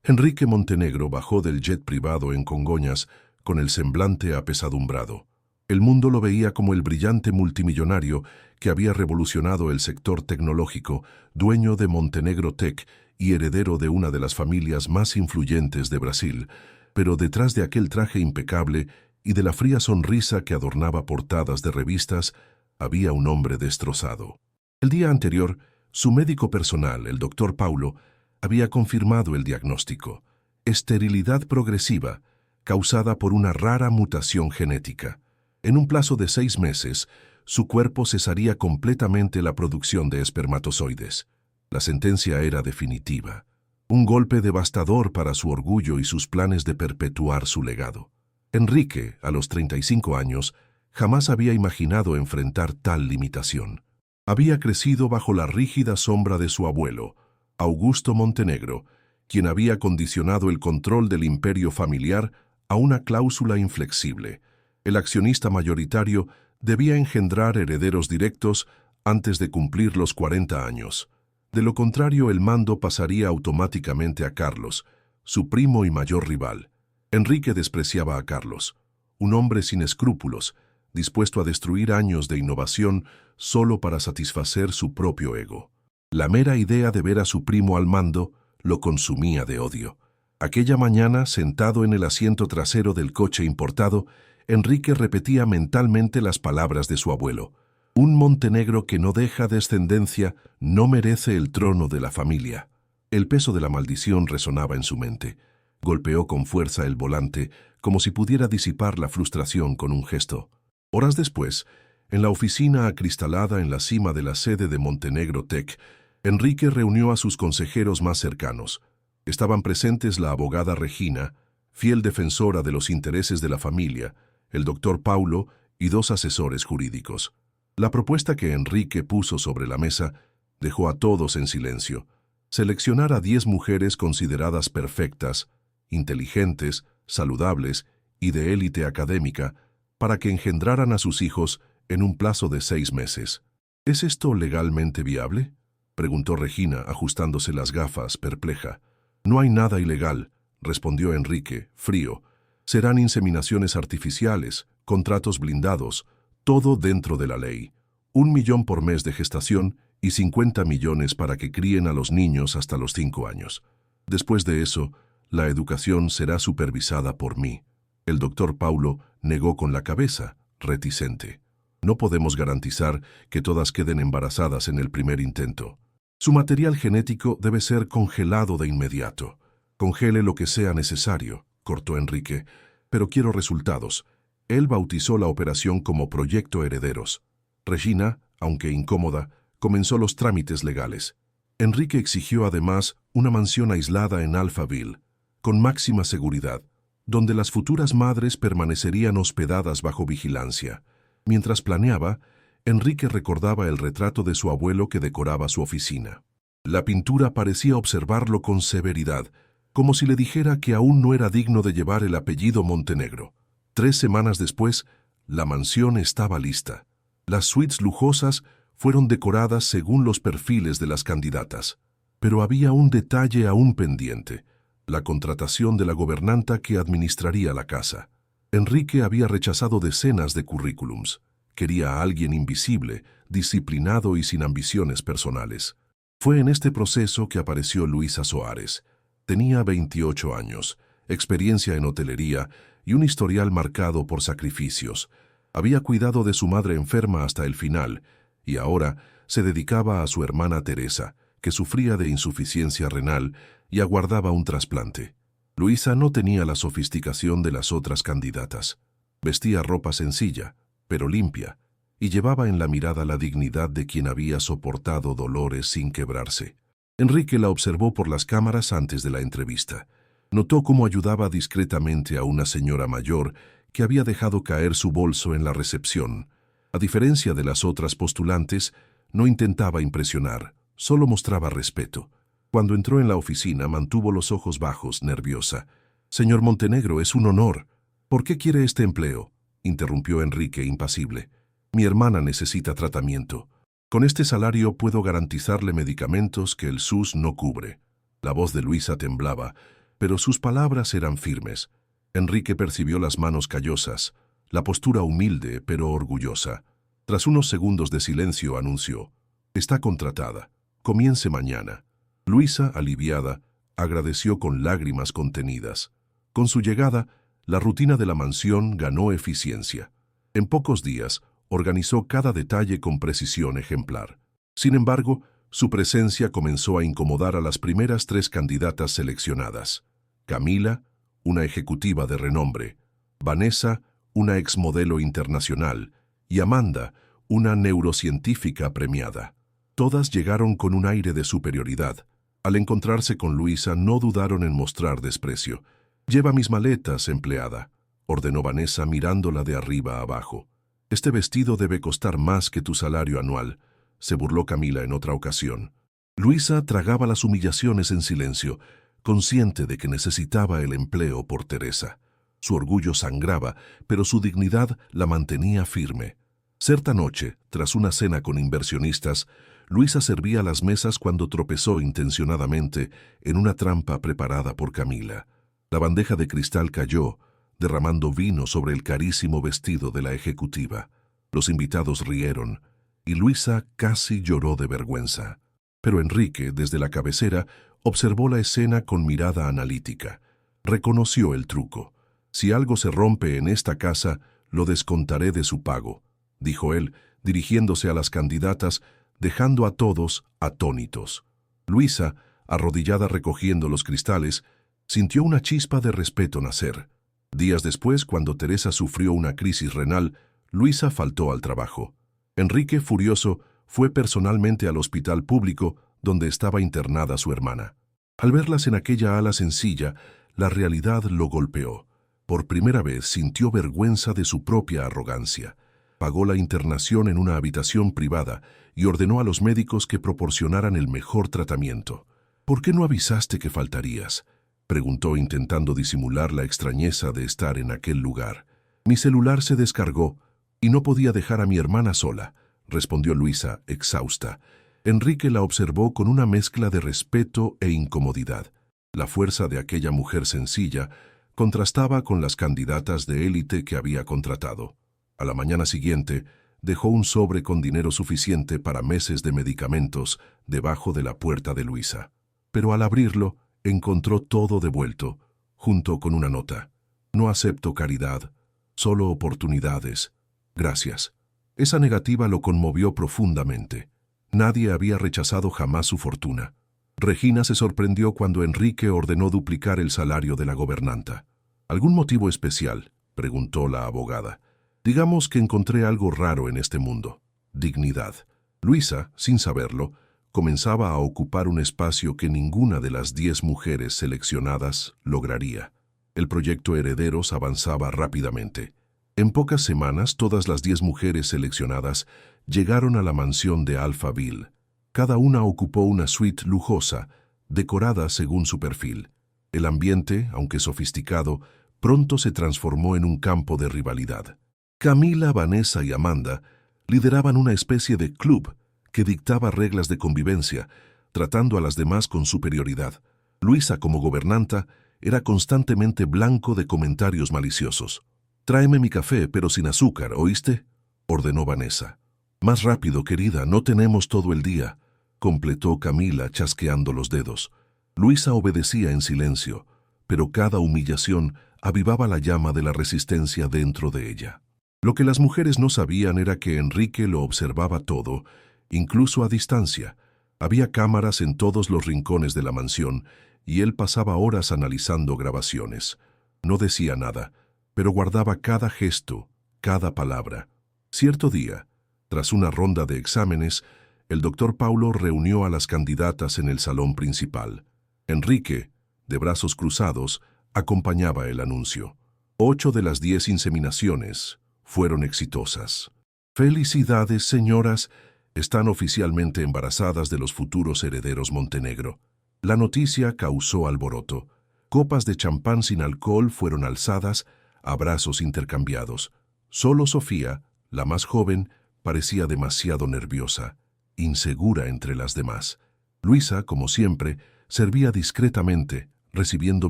Enrique Montenegro bajó del jet privado en Congonhas con el semblante apesadumbrado. El mundo lo veía como el brillante multimillonario que había revolucionado el sector tecnológico, dueño de Montenegro Tech y heredero de una de las familias más influyentes de Brasil, pero detrás de aquel traje impecable y de la fría sonrisa que adornaba portadas de revistas, había un hombre destrozado. El día anterior, su médico personal, el doctor Paulo, había confirmado el diagnóstico: esterilidad progresiva, causada por una rara mutación genética. En un plazo de 6 meses, su cuerpo cesaría completamente la producción de espermatozoides. La sentencia era definitiva. Un golpe devastador para su orgullo y sus planes de perpetuar su legado. Enrique, a los 35 años, jamás había imaginado enfrentar tal limitación. Había crecido bajo la rígida sombra de su abuelo, Augusto Montenegro, quien había condicionado el control del imperio familiar a una cláusula inflexible. El accionista mayoritario debía engendrar herederos directos antes de cumplir los 40 años. De lo contrario, el mando pasaría automáticamente a Carlos, su primo y mayor rival. Enrique despreciaba a Carlos, un hombre sin escrúpulos, dispuesto a destruir años de innovación solo para satisfacer su propio ego. La mera idea de ver a su primo al mando lo consumía de odio. Aquella mañana, sentado en el asiento trasero del coche importado, Enrique repetía mentalmente las palabras de su abuelo: un Montenegro que no deja descendencia no merece el trono de la familia. El peso de la maldición resonaba en su mente. Golpeó con fuerza el volante, como si pudiera disipar la frustración con un gesto. Horas después, en la oficina acristalada en la cima de la sede de Montenegro Tech, Enrique reunió a sus consejeros más cercanos. Estaban presentes la abogada Regina, fiel defensora de los intereses de la familia, el doctor Paulo y 2 asesores jurídicos. La propuesta que Enrique puso sobre la mesa dejó a todos en silencio. Seleccionar a 10 mujeres consideradas perfectas, inteligentes, saludables y de élite académica para que engendraran a sus hijos en un plazo de 6 meses. ¿Es esto legalmente viable?, preguntó Regina, ajustándose las gafas, perpleja. No hay nada ilegal, respondió Enrique, frío. Serán inseminaciones artificiales, contratos blindados, todo dentro de la ley. 1 millón por mes de gestación y 50 millones para que críen a los niños hasta los 5 años. Después de eso, la educación será supervisada por mí. El doctor Paulo negó con la cabeza, reticente. No podemos garantizar que todas queden embarazadas en el primer intento. Su material genético debe ser congelado de inmediato. Congele lo que sea necesario, cortó Enrique, pero quiero resultados. Él bautizó la operación como Proyecto Herederos. Regina, aunque incómoda, comenzó los trámites legales. Enrique exigió además una mansión aislada en Alphaville, con máxima seguridad, donde las futuras madres permanecerían hospedadas bajo vigilancia. Mientras planeaba, Enrique recordaba el retrato de su abuelo que decoraba su oficina. La pintura parecía observarlo con severidad, como si le dijera que aún no era digno de llevar el apellido Montenegro. 3 semanas después, la mansión estaba lista. Las suites lujosas fueron decoradas según los perfiles de las candidatas. Pero había un detalle aún pendiente: la contratación de la gobernanta que administraría la casa. Enrique había rechazado decenas de currículums. Quería a alguien invisible, disciplinado y sin ambiciones personales. Fue en este proceso que apareció Luisa Soares. Tenía 28 años, experiencia en hotelería y un historial marcado por sacrificios. Había cuidado de su madre enferma hasta el final y ahora se dedicaba a su hermana Teresa, que sufría de insuficiencia renal y aguardaba un trasplante. Luisa no tenía la sofisticación de las otras candidatas. Vestía ropa sencilla, pero limpia, y llevaba en la mirada la dignidad de quien había soportado dolores sin quebrarse. Enrique la observó por las cámaras antes de la entrevista. Notó cómo ayudaba discretamente a una señora mayor que había dejado caer su bolso en la recepción. A diferencia de las otras postulantes, no intentaba impresionar, solo mostraba respeto. Cuando entró en la oficina, mantuvo los ojos bajos, nerviosa. «Señor Montenegro, es un honor. ¿Por qué quiere este empleo?», interrumpió Enrique, impasible. «Mi hermana necesita tratamiento. Con este salario puedo garantizarle medicamentos que el SUS no cubre». La voz de Luisa temblaba. pero sus palabras eran firmes. Enrique percibió las manos callosas, la postura humilde pero orgullosa. Tras unos segundos de silencio anunció: «Está contratada. Comience mañana». Luisa, aliviada, agradeció con lágrimas contenidas. Con su llegada, la rutina de la mansión ganó eficiencia. En pocos días, organizó cada detalle con precisión ejemplar. Sin embargo, su presencia comenzó a incomodar a las primeras 3 candidatas seleccionadas: Camila, una ejecutiva de renombre; Vanessa, una exmodelo internacional; y Amanda, una neurocientífica premiada. Todas llegaron con un aire de superioridad. Al encontrarse con Luisa, no dudaron en mostrar desprecio. «Lleva mis maletas, empleada», ordenó Vanessa mirándola de arriba a abajo. «Este vestido debe costar más que tu salario anual», se burló Camila en otra ocasión. Luisa tragaba las humillaciones en silencio, consciente de que necesitaba el empleo por Teresa. Su orgullo sangraba, pero su dignidad la mantenía firme. Cierta noche, tras una cena con inversionistas, Luisa servía las mesas cuando tropezó intencionadamente en una trampa preparada por Camila. La bandeja de cristal cayó, derramando vino sobre el carísimo vestido de la ejecutiva. Los invitados rieron, y Luisa casi lloró de vergüenza. Pero Enrique, desde la cabecera, observó la escena con mirada analítica. Reconoció el truco. «Si algo se rompe en esta casa, lo descontaré de su pago», dijo él, dirigiéndose a las candidatas, dejando a todos atónitos. Luisa, arrodillada recogiendo los cristales, sintió una chispa de respeto nacer. Días después, cuando Teresa sufrió una crisis renal, Luisa faltó al trabajo. Enrique, furioso, fue personalmente al hospital público donde estaba internada su hermana. Al verlas en aquella ala sencilla, la realidad lo golpeó. Por primera vez sintió vergüenza de su propia arrogancia. Pagó la internación en una habitación privada y ordenó a los médicos que proporcionaran el mejor tratamiento. «¿Por qué no avisaste que faltarías?», preguntó intentando disimular la extrañeza de estar en aquel lugar. «Mi celular se descargó y no podía dejar a mi hermana sola», respondió Luisa, exhausta. Enrique la observó con una mezcla de respeto e incomodidad. La fuerza de aquella mujer sencilla contrastaba con las candidatas de élite que había contratado. A la mañana siguiente, dejó un sobre con dinero suficiente para meses de medicamentos debajo de la puerta de Luisa. Pero al abrirlo, encontró todo devuelto, junto con una nota: «No acepto caridad, solo oportunidades. Gracias». Esa negativa lo conmovió profundamente. Nadie había rechazado jamás su fortuna. Regina se sorprendió cuando Enrique ordenó duplicar el salario de la gobernanta. «¿Algún motivo especial?», preguntó la abogada. «Digamos que encontré algo raro en este mundo: dignidad». Luisa, sin saberlo, comenzaba a ocupar un espacio que ninguna de las 10 mujeres seleccionadas lograría. El proyecto Herederos avanzaba rápidamente. En pocas semanas, todas las 10 mujeres seleccionadas llegaron a la mansión de Alphaville. Cada una ocupó una suite lujosa, decorada según su perfil. El ambiente, aunque sofisticado, pronto se transformó en un campo de rivalidad. Camila, Vanessa y Amanda lideraban una especie de club que dictaba reglas de convivencia, tratando a las demás con superioridad. Luisa, como gobernanta, era constantemente blanco de comentarios maliciosos. «Tráeme mi café, pero sin azúcar, ¿oíste?», ordenó Vanessa. «Más rápido, querida, no tenemos todo el día», completó Camila chasqueando los dedos. Luisa obedecía en silencio, pero cada humillación avivaba la llama de la resistencia dentro de ella. Lo que las mujeres no sabían era que Enrique lo observaba todo, incluso a distancia. Había cámaras en todos los rincones de la mansión y él pasaba horas analizando grabaciones. No decía nada, pero guardaba cada gesto, cada palabra. Cierto día, tras una ronda de exámenes, el doctor Paulo reunió a las candidatas en el salón principal. Enrique, de brazos cruzados, acompañaba el anuncio. 8 de las 10 inseminaciones fueron exitosas. «Felicidades, señoras, están oficialmente embarazadas de los futuros herederos Montenegro». La noticia causó alboroto. Copas de champán sin alcohol fueron alzadas, abrazos intercambiados. Solo Sofía, la más joven, parecía demasiado nerviosa, insegura entre las demás. Luisa, como siempre, servía discretamente, recibiendo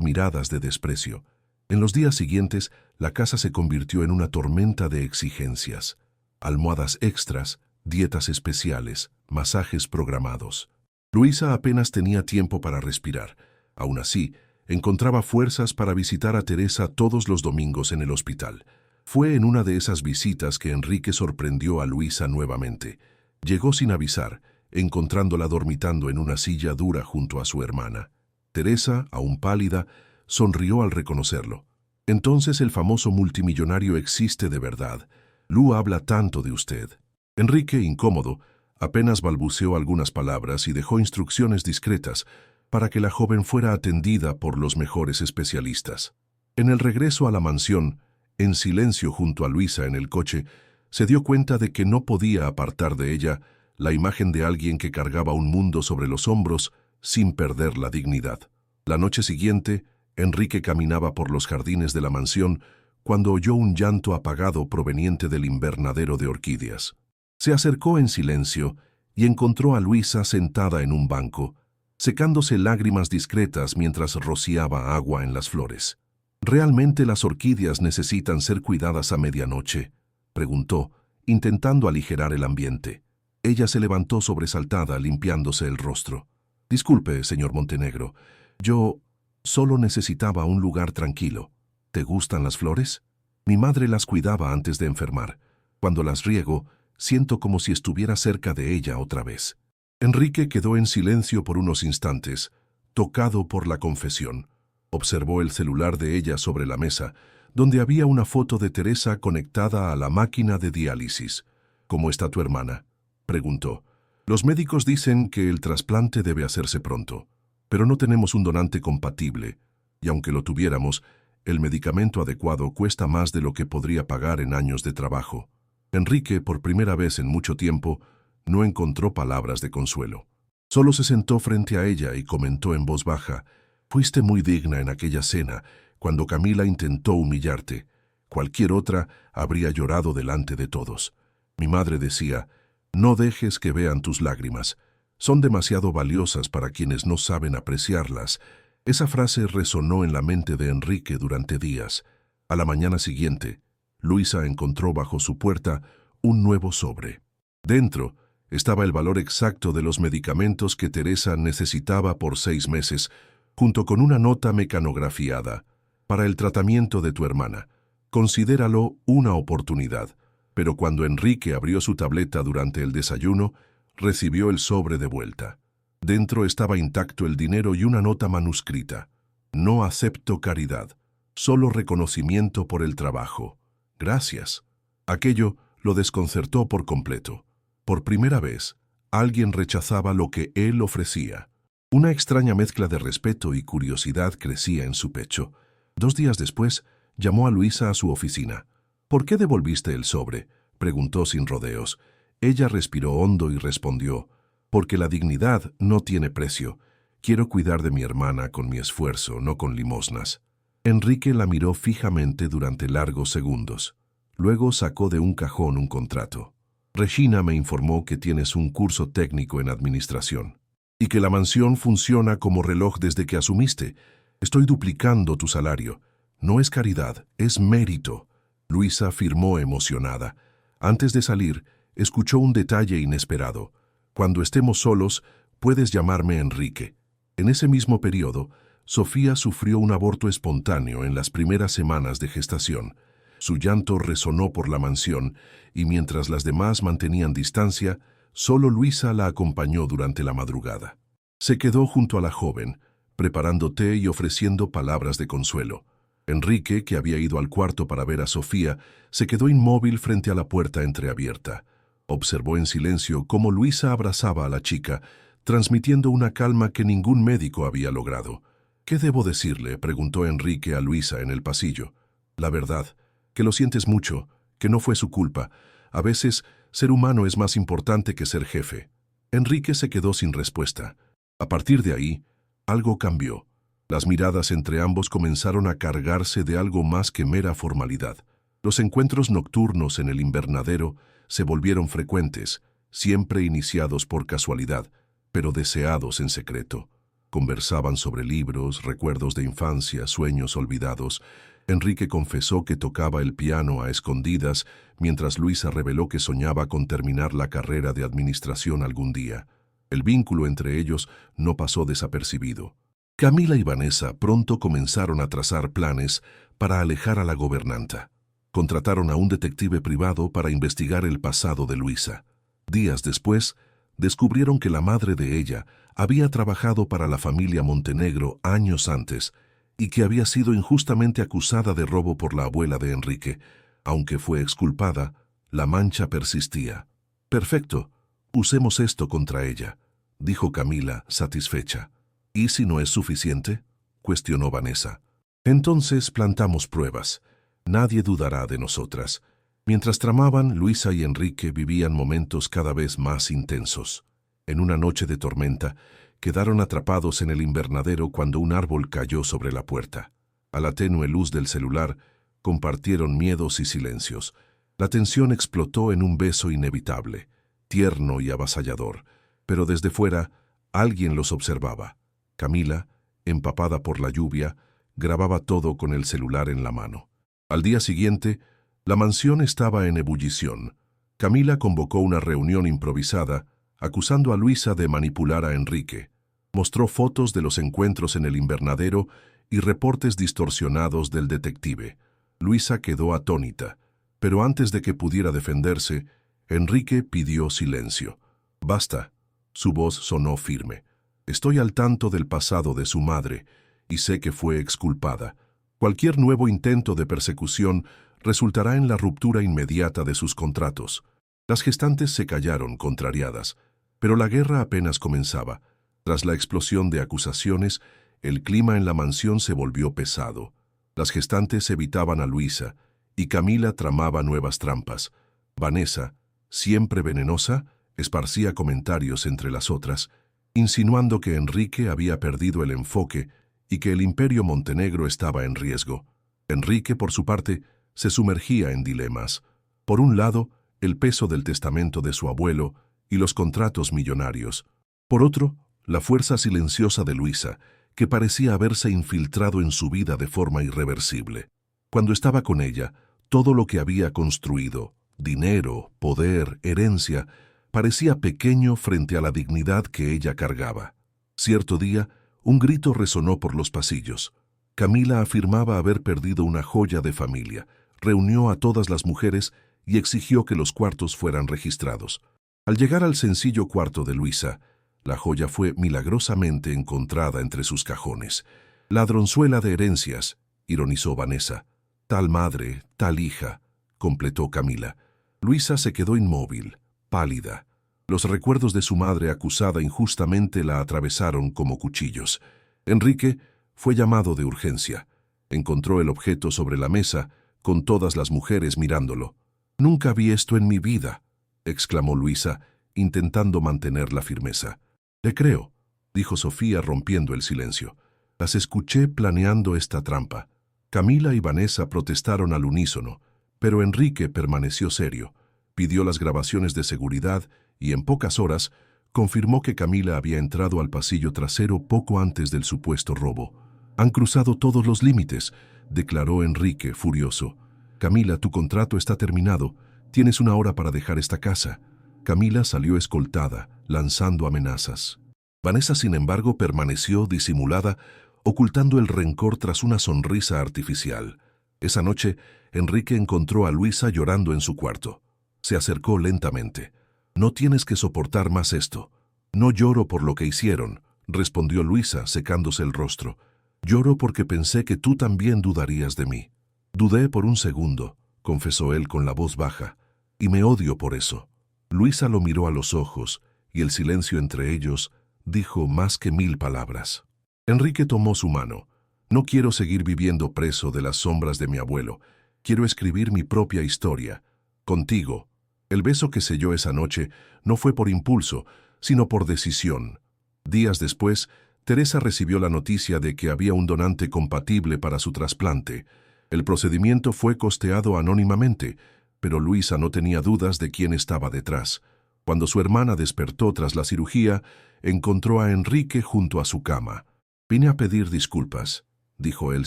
miradas de desprecio. En los días siguientes, la casa se convirtió en una tormenta de exigencias. Almohadas extras, dietas especiales, masajes programados. Luisa apenas tenía tiempo para respirar. Aún así, encontraba fuerzas para visitar a Teresa todos los domingos en el hospital. Fue en una de esas visitas que Enrique sorprendió a Luisa nuevamente. Llegó sin avisar, encontrándola dormitando en una silla dura junto a su hermana. Teresa, aún pálida, sonrió al reconocerlo. Entonces el famoso multimillonario existe de verdad. Lu habla tanto de usted. Enrique, incómodo, apenas balbuceó algunas palabras y dejó instrucciones discretas para que la joven fuera atendida por los mejores especialistas. En el regreso a la mansión, en silencio junto a Luisa en el coche, se dio cuenta de que no podía apartar de ella la imagen de alguien que cargaba un mundo sobre los hombros sin perder la dignidad. La noche siguiente, Enrique caminaba por los jardines de la mansión cuando oyó un llanto apagado proveniente del invernadero de orquídeas. Se acercó en silencio y encontró a Luisa sentada en un banco, secándose lágrimas discretas mientras rociaba agua en las flores. ¿Realmente las orquídeas necesitan ser cuidadas a medianoche?, preguntó, intentando aligerar el ambiente. Ella se levantó sobresaltada, limpiándose el rostro. Disculpe, señor Montenegro, yo solo necesitaba un lugar tranquilo. ¿Te gustan las flores? Mi madre las cuidaba antes de enfermar. Cuando las riego, siento como si estuviera cerca de ella otra vez. Enrique quedó en silencio por unos instantes, tocado por la confesión. Observó el celular de ella sobre la mesa, donde había una foto de Teresa conectada a la máquina de diálisis. ¿Cómo está tu hermana?, preguntó. Los médicos dicen que el trasplante debe hacerse pronto, pero no tenemos un donante compatible, y aunque lo tuviéramos, el medicamento adecuado cuesta más de lo que podría pagar en años de trabajo. Enrique, por primera vez en mucho tiempo, no encontró palabras de consuelo. Solo se sentó frente a ella y comentó en voz baja: «Fuiste muy digna en aquella cena, cuando Camila intentó humillarte. Cualquier otra habría llorado delante de todos. Mi madre decía, no dejes que vean tus lágrimas. Son demasiado valiosas para quienes no saben apreciarlas». Esa frase resonó en la mente de Enrique durante días. A la mañana siguiente, Luisa encontró bajo su puerta un nuevo sobre. Dentro estaba el valor exacto de los medicamentos que Teresa necesitaba por 6 meses, junto con una nota mecanografiada. Para el tratamiento de tu hermana, considéralo una oportunidad. Pero cuando Enrique abrió su tableta durante el desayuno, recibió el sobre de vuelta. Dentro estaba intacto el dinero y una nota manuscrita. No acepto caridad, solo reconocimiento por el trabajo. Gracias. Aquello lo desconcertó por completo. Por primera vez, alguien rechazaba lo que él ofrecía. Una extraña mezcla de respeto y curiosidad crecía en su pecho. 2 días después, llamó a Luisa a su oficina. «¿Por qué devolviste el sobre?», preguntó sin rodeos. Ella respiró hondo y respondió: «Porque la dignidad no tiene precio. Quiero cuidar de mi hermana con mi esfuerzo, no con limosnas». Enrique la miró fijamente durante largos segundos. Luego sacó de un cajón un contrato. «Regina me informó que tienes un curso técnico en administración y que la mansión funciona como reloj desde que asumiste. Estoy duplicando tu salario. No es caridad, es mérito». Luisa firmó emocionada. Antes de salir, escuchó un detalle inesperado. «Cuando estemos solos, puedes llamarme Enrique». En ese mismo periodo, Sofía sufrió un aborto espontáneo en las primeras semanas de gestación. Su llanto resonó por la mansión y mientras las demás mantenían distancia, solo Luisa la acompañó durante la madrugada. Se quedó junto a la joven, preparando té y ofreciendo palabras de consuelo. Enrique, que había ido al cuarto para ver a Sofía, se quedó inmóvil frente a la puerta entreabierta. Observó en silencio cómo Luisa abrazaba a la chica, transmitiendo una calma que ningún médico había logrado. «¿Qué debo decirle?», preguntó Enrique a Luisa en el pasillo. «La verdad, que lo sientes mucho, que no fue su culpa. A veces, ser humano es más importante que ser jefe». Enrique se quedó sin respuesta. A partir de ahí, algo cambió. Las miradas entre ambos comenzaron a cargarse de algo más que mera formalidad. Los encuentros nocturnos en el invernadero se volvieron frecuentes, siempre iniciados por casualidad, pero deseados en secreto. Conversaban sobre libros, recuerdos de infancia, sueños olvidados. Enrique confesó que tocaba el piano a escondidas, mientras Luisa reveló que soñaba con terminar la carrera de administración algún día. El vínculo entre ellos no pasó desapercibido. Camila y Vanessa pronto comenzaron a trazar planes para alejar a la gobernanta. Contrataron a un detective privado para investigar el pasado de Luisa. Días después, descubrieron que la madre de ella había trabajado para la familia Montenegro años antes y que había sido injustamente acusada de robo por la abuela de Enrique. Aunque fue exculpada, la mancha persistía. «Perfecto, usemos esto contra ella», dijo Camila, satisfecha. «¿Y si no es suficiente?», cuestionó Vanessa. «Entonces plantamos pruebas. Nadie dudará de nosotras». Mientras tramaban, Luisa y Enrique vivían momentos cada vez más intensos. En una noche de tormenta, quedaron atrapados en el invernadero cuando un árbol cayó sobre la puerta. A la tenue luz del celular, compartieron miedos y silencios. La tensión explotó en un beso inevitable, tierno y avasallador, pero desde fuera, alguien los observaba. Camila, empapada por la lluvia, grababa todo con el celular en la mano. Al día siguiente, la mansión estaba en ebullición. Camila convocó una reunión improvisada, acusando a Luisa de manipular a Enrique. Mostró fotos de los encuentros en el invernadero y reportes distorsionados del detective. Luisa quedó atónita, pero antes de que pudiera defenderse, Enrique pidió silencio. «Basta», su voz sonó firme. «Estoy al tanto del pasado de su madre y sé que fue exculpada. Cualquier nuevo intento de persecución resultará en la ruptura inmediata de sus contratos». Las gestantes se callaron, contrariadas, pero la guerra apenas comenzaba. Tras la explosión de acusaciones, el clima en la mansión se volvió pesado. Las gestantes evitaban a Luisa, y Camila tramaba nuevas trampas. Vanessa, siempre venenosa, esparcía comentarios entre las otras, insinuando que Enrique había perdido el enfoque y que el imperio Montenegro estaba en riesgo. Enrique, por su parte, se sumergía en dilemas. Por un lado, el peso del testamento de su abuelo y los contratos millonarios. Por otro, la fuerza silenciosa de Luisa, que parecía haberse infiltrado en su vida de forma irreversible. Cuando estaba con ella, todo lo que había construido, dinero, poder, herencia, parecía pequeño frente a la dignidad que ella cargaba. Cierto día, un grito resonó por los pasillos. Camila afirmaba haber perdido una joya de familia. Reunió a todas las mujeres y exigió que los cuartos fueran registrados. Al llegar al sencillo cuarto de Luisa, la joya fue milagrosamente encontrada entre sus cajones. «Ladronzuela de herencias», ironizó Vanessa. «Tal madre, tal hija», completó Camila. Luisa se quedó inmóvil, pálida. Los recuerdos de su madre acusada injustamente la atravesaron como cuchillos. Enrique fue llamado de urgencia. Encontró el objeto sobre la mesa, con todas las mujeres mirándolo. «Nunca vi esto en mi vida», exclamó Luisa, intentando mantener la firmeza. «Le creo», dijo Sofía rompiendo el silencio. «Las escuché planeando esta trampa». Camila y Vanessa protestaron al unísono, pero Enrique permaneció serio. Pidió las grabaciones de seguridad y en pocas horas confirmó que Camila había entrado al pasillo trasero poco antes del supuesto robo. «Han cruzado todos los límites», declaró Enrique, furioso. «Camila, tu contrato está terminado. Tienes una hora para dejar esta casa». Camila salió escoltada, lanzando amenazas. Vanessa, sin embargo, permaneció disimulada, ocultando el rencor tras una sonrisa artificial. Esa noche, Enrique encontró a Luisa llorando en su cuarto. Se acercó lentamente. «No tienes que soportar más esto». «No lloro por lo que hicieron», respondió Luisa, secándose el rostro. «Lloro porque pensé que tú también dudarías de mí». «Dudé por un segundo», confesó él con la voz baja, «y me odio por eso». Luisa lo miró a los ojos, y el silencio entre ellos dijo más que 1000 palabras. Enrique tomó su mano. «No quiero seguir viviendo preso de las sombras de mi abuelo. Quiero escribir mi propia historia. Contigo». El beso que selló esa noche no fue por impulso, sino por decisión. Días después, Teresa recibió la noticia de que había un donante compatible para su trasplante. El procedimiento fue costeado anónimamente, pero Luisa no tenía dudas de quién estaba detrás. Cuando su hermana despertó tras la cirugía, encontró a Enrique junto a su cama. Vine a pedir disculpas, dijo él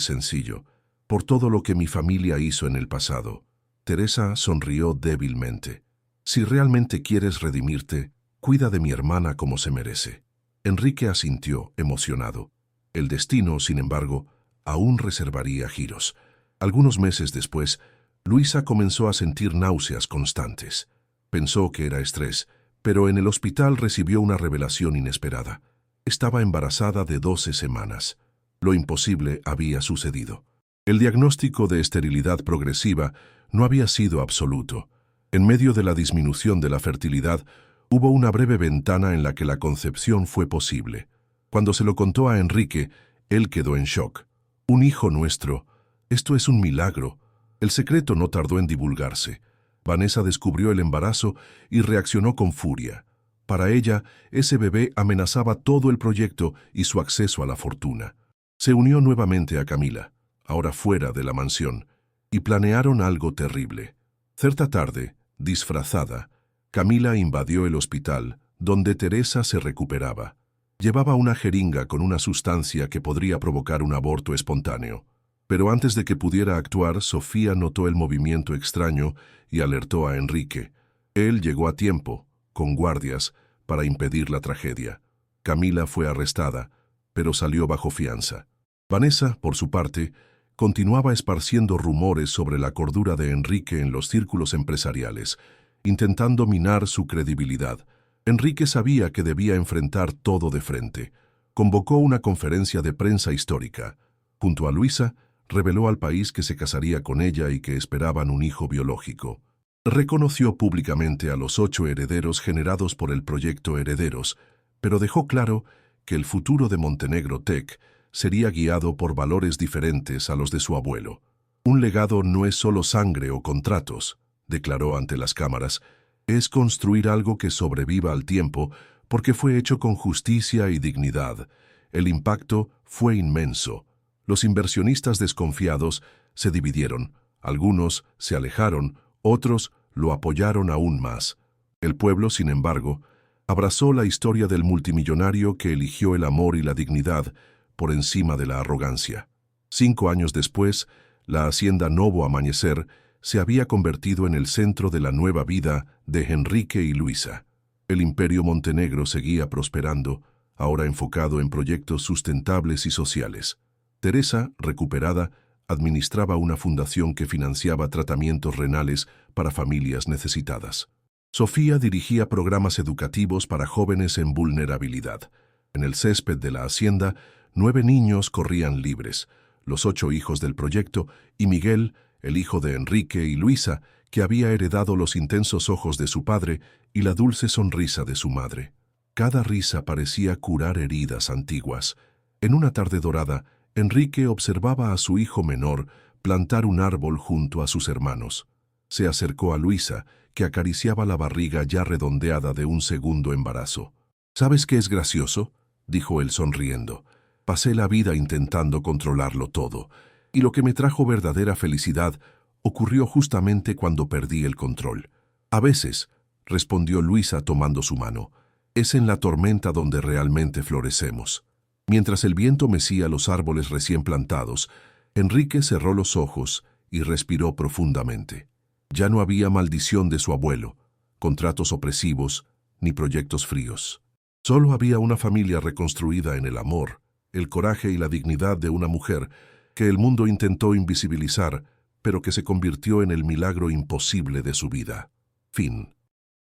sencillo, por todo lo que mi familia hizo en el pasado. Teresa sonrió débilmente. Si realmente quieres redimirte, cuida de mi hermana como se merece. Enrique asintió, emocionado. El destino, sin embargo, aún reservaría giros. Algunos meses después, Luisa comenzó a sentir náuseas constantes. Pensó que era estrés, pero en el hospital recibió una revelación inesperada. Estaba embarazada de 12 semanas. Lo imposible había sucedido. El diagnóstico de esterilidad progresiva no había sido absoluto. En medio de la disminución de la fertilidad, hubo una breve ventana en la que la concepción fue posible. Cuando se lo contó a Enrique, él quedó en shock. «Un hijo nuestro. Esto es un milagro». El secreto no tardó en divulgarse. Vanessa descubrió el embarazo y reaccionó con furia. Para ella, ese bebé amenazaba todo el proyecto y su acceso a la fortuna. Se unió nuevamente a Camila, ahora fuera de la mansión, y planearon algo terrible. Cierta tarde, disfrazada, Camila invadió el hospital, donde Teresa se recuperaba. Llevaba una jeringa con una sustancia que podría provocar un aborto espontáneo. Pero antes de que pudiera actuar, Sofía notó el movimiento extraño y alertó a Enrique. Él llegó a tiempo, con guardias, para impedir la tragedia. Camila fue arrestada, pero salió bajo fianza. Vanessa, por su parte, continuaba esparciendo rumores sobre la cordura de Enrique en los círculos empresariales, intentando minar su credibilidad. Enrique sabía que debía enfrentar todo de frente. Convocó una conferencia de prensa histórica. Junto a Luisa, reveló al país que se casaría con ella y que esperaban un hijo biológico. Reconoció públicamente a los 8 herederos generados por el proyecto Herederos, pero dejó claro que el futuro de Montenegro Tech sería guiado por valores diferentes a los de su abuelo. Un legado no es solo sangre o contratos, declaró ante las cámaras, es construir algo que sobreviva al tiempo porque fue hecho con justicia y dignidad. El impacto fue inmenso. Los inversionistas desconfiados se dividieron. Algunos se alejaron, otros lo apoyaron aún más. El pueblo, sin embargo, abrazó la historia del multimillonario que eligió el amor y la dignidad por encima de la arrogancia. 5 años después, la hacienda Novo Amanecer se había convertido en el centro de la nueva vida de Enrique y Luisa. El imperio montenegro seguía prosperando, ahora enfocado en proyectos sustentables y sociales. Teresa, recuperada, administraba una fundación que financiaba tratamientos renales para familias necesitadas. Sofía dirigía programas educativos para jóvenes en vulnerabilidad. En el césped de la hacienda, 9 niños corrían libres, los 8 hijos del proyecto y Miguel, el hijo de Enrique y Luisa, que había heredado los intensos ojos de su padre y la dulce sonrisa de su madre. Cada risa parecía curar heridas antiguas. En una tarde dorada, Enrique observaba a su hijo menor plantar un árbol junto a sus hermanos. Se acercó a Luisa, que acariciaba la barriga ya redondeada de un segundo embarazo. «¿Sabes qué es gracioso?», dijo él sonriendo. «Pasé la vida intentando controlarlo todo, y lo que me trajo verdadera felicidad ocurrió justamente cuando perdí el control». «A veces», respondió Luisa tomando su mano, «es en la tormenta donde realmente florecemos». Mientras el viento mecía los árboles recién plantados, Enrique cerró los ojos y respiró profundamente. Ya no había maldición de su abuelo, contratos opresivos, ni proyectos fríos. Solo había una familia reconstruida en el amor, el coraje y la dignidad de una mujer que el mundo intentó invisibilizar, pero que se convirtió en el milagro imposible de su vida. Fin.